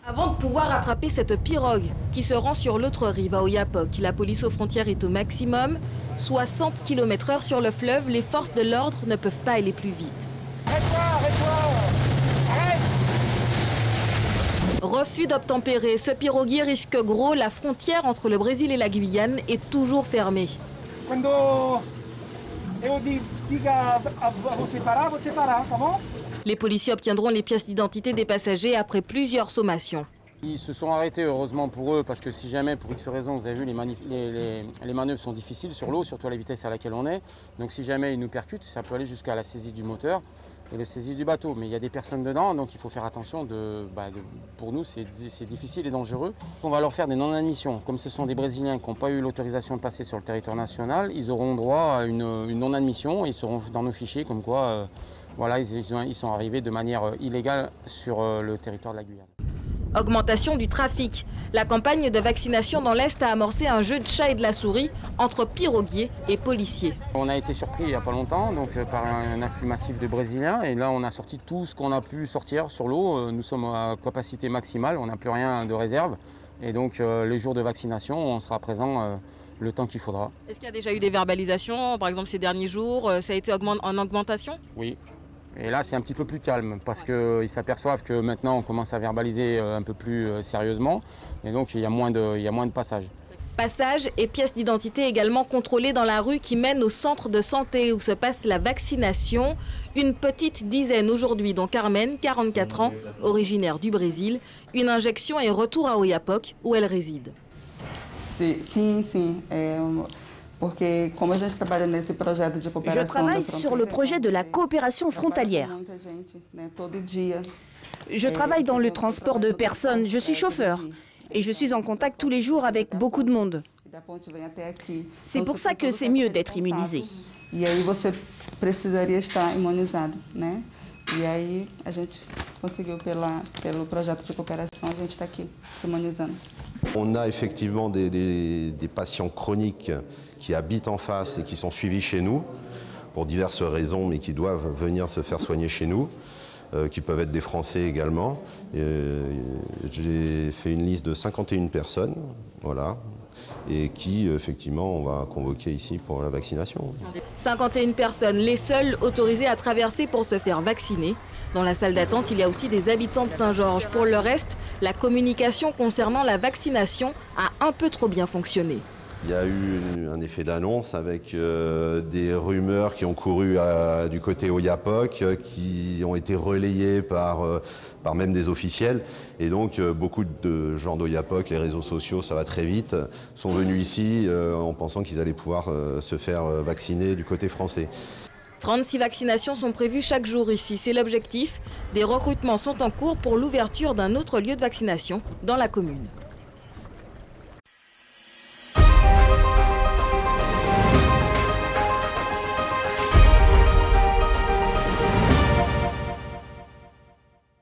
Avant de pouvoir attraper cette pirogue qui se rend sur l'autre rive à Oiapoque, la police aux frontières est au maximum. 60 km/h sur le fleuve, les forces de l'ordre ne peuvent pas aller plus vite. Refus d'obtempérer, ce piroguier risque gros. La frontière entre le Brésil et la Guyane est toujours fermée. Les policiers obtiendront les pièces d'identité des passagers après plusieurs sommations. Ils se sont arrêtés, heureusement pour eux, parce que si jamais, pour X raisons, vous avez vu, les manœuvres sont difficiles sur l'eau, surtout à la vitesse à laquelle on est. Donc si jamais ils nous percutent, ça peut aller jusqu'à la saisie du moteur et la saisie du bateau. Mais il y a des personnes dedans, donc il faut faire attention. Pour nous, c'est difficile et dangereux. On va leur faire des non-admissions. Comme ce sont des Brésiliens qui n'ont pas eu l'autorisation de passer sur le territoire national, ils auront droit à une non-admission et ils seront dans nos fichiers comme quoi ils sont arrivés de manière illégale sur le territoire de la Guyane. Augmentation du trafic. La campagne de vaccination dans l'Est a amorcé un jeu de chat et de la souris entre piroguiers et policiers. On a été surpris il n'y a pas longtemps par un afflux massif de Brésiliens et là on a sorti tout ce qu'on a pu sortir sur l'eau. Nous sommes à capacité maximale, on n'a plus rien de réserve et donc les jours de vaccination on sera présent le temps qu'il faudra. Est-ce qu'il y a déjà eu des verbalisations, par exemple ces derniers jours, ça a été en augmentation? Oui. Et là, c'est un petit peu plus calme parce qu'ils s'aperçoivent que maintenant, on commence à verbaliser un peu plus sérieusement. Et donc, il y a moins de passages. Passages et pièces d'identité également contrôlées dans la rue qui mène au centre de santé où se passe la vaccination. Une petite dizaine aujourd'hui, dont Carmen, 44 ans, originaire du Brésil. Une injection et retour à Oiapoque où elle réside. Je travaille sur le projet de la coopération frontalière. Je travaille dans le transport de personnes, je suis chauffeur et je suis en contact tous les jours avec beaucoup de monde. C'est pour ça que c'est mieux d'être immunisé. On a effectivement des patients chroniques qui habitent en face et qui sont suivis chez nous pour diverses raisons, mais qui doivent venir se faire soigner chez nous, qui peuvent être des Français également. J'ai fait une liste de 51 personnes, voilà, et qui, effectivement, on va convoquer ici pour la vaccination. 51 personnes, les seules autorisées à traverser pour se faire vacciner. Dans la salle d'attente, il y a aussi des habitants de Saint-Georges. Pour le reste, la communication concernant la vaccination a un peu trop bien fonctionné. Il y a eu un effet d'annonce avec des rumeurs qui ont couru du côté Oiapoque, qui ont été relayées par même des officiels. Et donc beaucoup de gens d'Oiapoque, les réseaux sociaux, ça va très vite, sont venus ici en pensant qu'ils allaient pouvoir se faire vacciner du côté français. 36 vaccinations sont prévues chaque jour ici, c'est l'objectif. Des recrutements sont en cours pour l'ouverture d'un autre lieu de vaccination dans la commune.